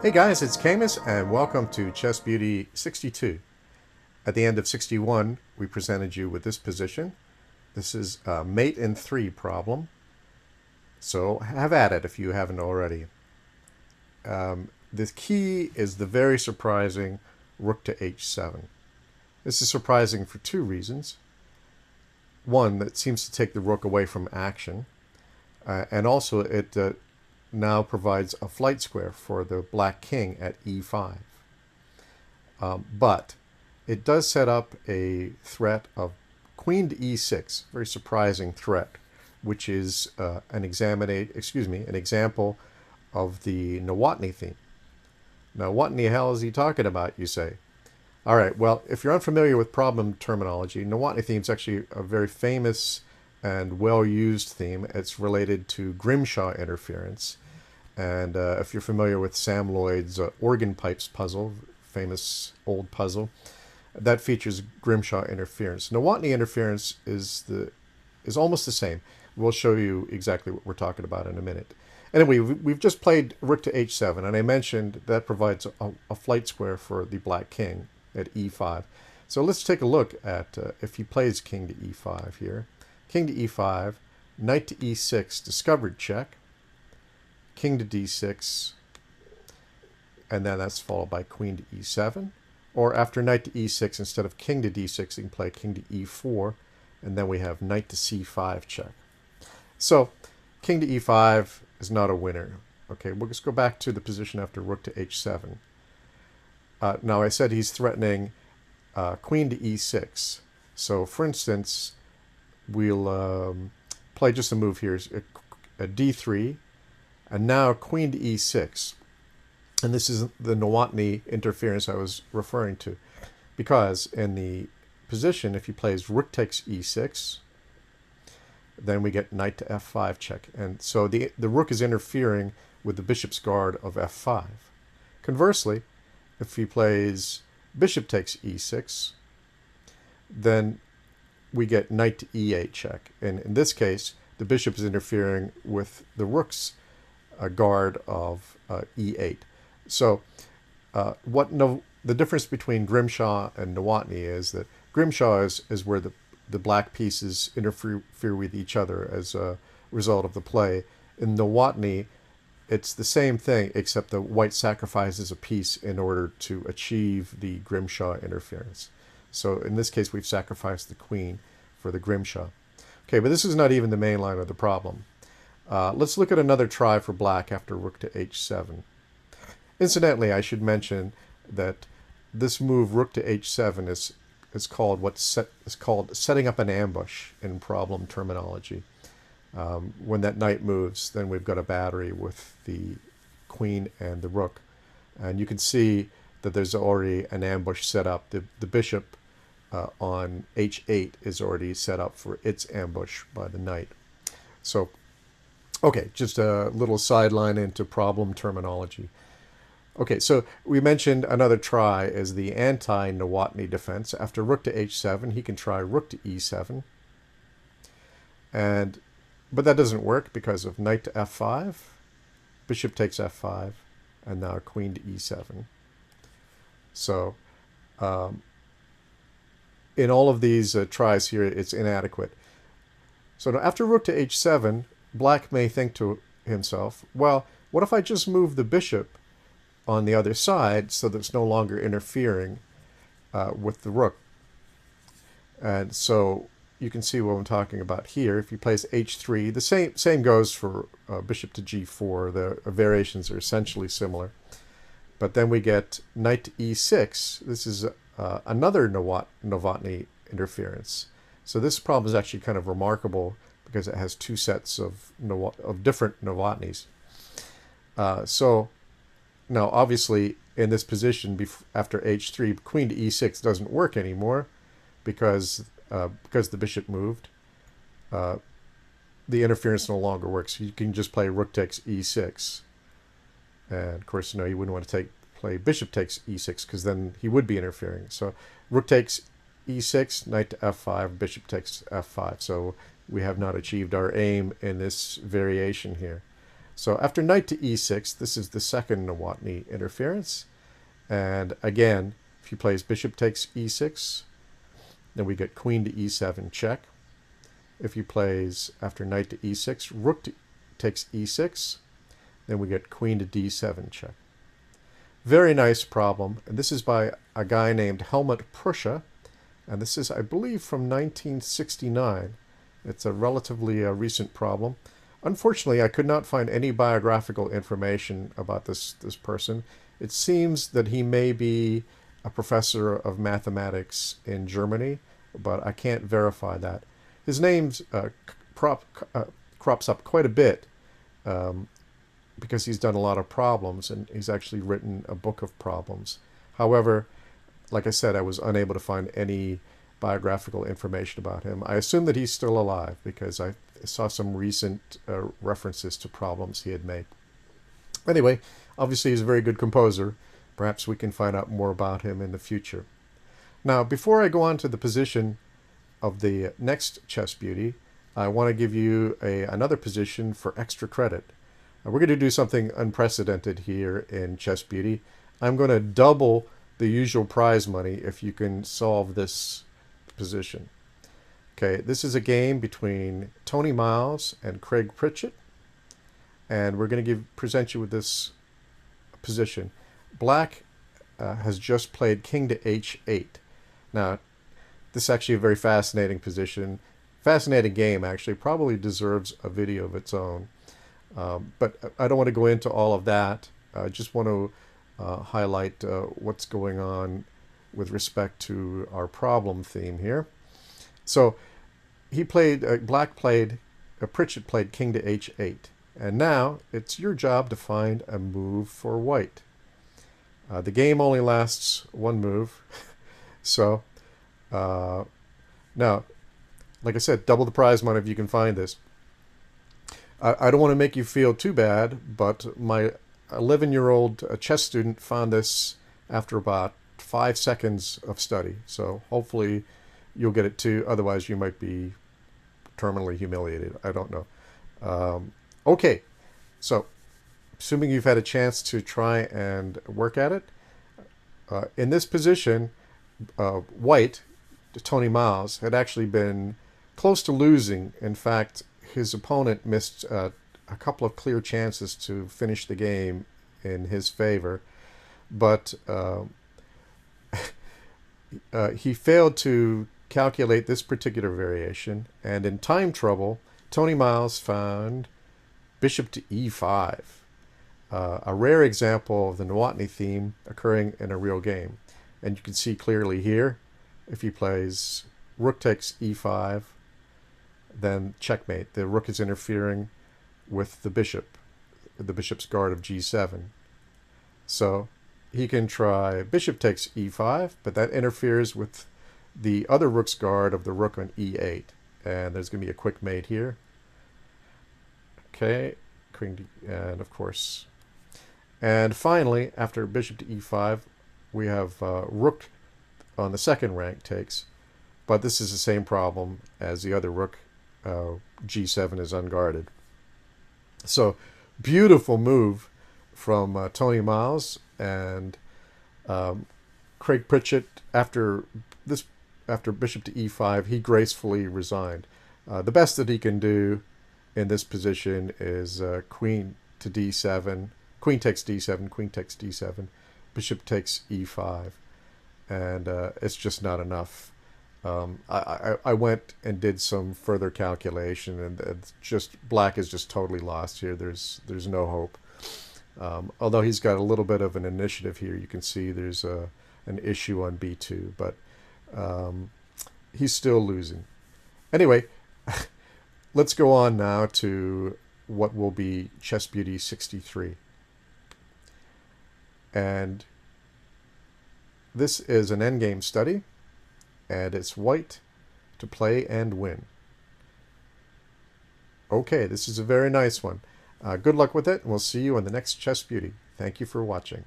Hey guys, it's Camus, and welcome to Chess Beauty 62. At the end of 61, we presented you with this position. This is a mate in 3 problem, so have at it if you haven't already. The key is the very surprising rook to h7. This is surprising for 2 reasons. One, that seems to take the rook away from action, and also it now provides a flight square for the black king at e5. But it does set up a threat of queen to e6, very surprising threat, which is an example of the Nowotny theme. Now, what in the hell is he talking about, you say? All right, well, if you're unfamiliar with problem terminology, Nowotny theme is actually a very famous and well-used theme. It's related to Grimshaw interference. And if you're familiar with Sam Lloyd's organ pipes puzzle, famous old puzzle, that features Grimshaw interference. Nowotny interference is almost the same. We'll show you exactly what we're talking about in a minute. Anyway, we've just played rook to h7, and I mentioned that provides a flight square for the black king at e5. So let's take a look at if he plays king to e5 here. King to e5, knight to e6, discovered check, king to d6, and then that's followed by queen to e7. Or after knight to e6, instead of king to d6, you can play king to e4, and then we have knight to c5 check. So king to e5 is not a winner. Okay, we'll just go back to the position after rook to h7. Now I said he's threatening queen to e6. So for instance, we'll play just a move here, a d3, and now queen to e6. And this is the Nowotny interference I was referring to. Because in the position, if he plays rook takes e6, then we get knight to f5 check. And so the rook is interfering with the bishop's guard of f5. Conversely, if he plays bishop takes e6, then we get knight to e8 check. And in this case, the bishop is interfering with the rook's guard of e8. So the difference between Grimshaw and Nowotny is that Grimshaw is where the black pieces interfere with each other as a result of the play. In Nowotny, it's the same thing, except the white sacrifices a piece in order to achieve the Grimshaw interference. So in this case, we've sacrificed the queen for the Grimshaw. Okay, but this is not even the main line of the problem. Let's look at another try for black after rook to h7. Incidentally, I should mention that this move, rook to h7, is called setting up an ambush in problem terminology. When that knight moves, then we've got a battery with the queen and the rook. And you can see that there's already an ambush set up. The bishop on h8 is already set up for its ambush by the knight. So, okay, just a little sideline into problem terminology. Okay, so we mentioned another try as the anti-Nowotny defense. After rook to h7, he can try rook to e7. But that doesn't work because of knight to f5, bishop takes f5, and now queen to e7. So in all of these tries here, it's inadequate. So now after rook to h7, black may think to himself, well, what if I just move the bishop on the other side so that it's no longer interfering with the rook? And so you can see what I'm talking about here. If he plays h3, the same goes for bishop to g4. The variations are essentially similar. But then we get knight to e6. This is another Novotny interference. So this problem is actually kind of remarkable because it has 2 sets of different Novotnys. So now, obviously, in this position after h3, queen to e6 doesn't work anymore because the bishop moved. The interference no longer works. You can just play rook takes e6. And, of course, you wouldn't want to play bishop takes e6 because then he would be interfering. So rook takes e6, knight to f5, bishop takes f5. So we have not achieved our aim in this variation here. So after knight to e6, this is the second Nowotny interference. And again, if he plays bishop takes e6, then we get queen to e7 check. If he plays after knight to e6, takes e6, then we get queen to d7 check. Very nice problem. And this is by a guy named Helmut Pruscha. And this is, I believe, from 1969. It's a relatively recent problem. Unfortunately, I could not find any biographical information about this person. It seems that he may be a professor of mathematics in Germany, but I can't verify that. His name crops up quite a bit because he's done a lot of problems, and he's actually written a book of problems. However, like I said, I was unable to find any biographical information about him. I assume that he's still alive because I saw some recent references to problems he had made. Anyway, obviously he's a very good composer. Perhaps we can find out more about him in the future. Now, before I go on to the position of the next chess beauty, I want to give you another position for extra credit. We're going to do something unprecedented here in Chess Beauty. I'm going to double the usual prize money if you can solve this position. Okay, this is a game between Tony Miles and Craig Pritchett, and we're going to present you with this position. Black has just played king to h8. Now, this is actually a very fascinating position. Fascinating game, actually. Probably deserves a video of its own. But I don't want to go into all of that. I just want to highlight what's going on with respect to our problem theme here. So Pritchett played king to h8. And now it's your job to find a move for white. The game only lasts one move. So now, like I said, double the prize money if you can find this. I don't want to make you feel too bad, but my 11-year-old chess student found this after about 5 seconds of study. So hopefully you'll get it too. Otherwise, you might be terminally humiliated. I don't know. Okay, so assuming you've had a chance to try and work at it, in this position, white, Tony Miles, had actually been close to losing. In fact, his opponent missed a couple of clear chances to finish the game in his favor, but he failed to calculate this particular variation, and in time trouble, Tony Miles found bishop to e5, a rare example of the Nowotny theme occurring in a real game. And you can see clearly here, if he plays rook takes e5, then checkmate. The rook is interfering with the bishop's guard of g7. So he can try bishop takes e5, but that interferes with the other rook's guard of the rook on e8. And there's going to be a quick mate here. Okay, and of course. And finally, after bishop to e5, we have rook on the second rank takes. But this is the same problem as the other rook. G7 is unguarded. So, beautiful move from Tony Miles, and Craig Pritchett. After bishop to e5, he gracefully resigned. The best that he can do in this position is queen to d7, queen takes d7, queen takes d7, bishop takes e5, and it's just not enough. I went and did some further calculation, and it's just black is just totally lost here. There's no hope. Although he's got a little bit of an initiative here, you can see there's an issue on b2, but he's still losing. Anyway, let's go on now to what will be Chess Beauty 63. And this is an endgame study, and it's white to play and win. Okay, this is a very nice one. Good luck with it, and we'll see you on the next Chess Beauty. Thank you for watching.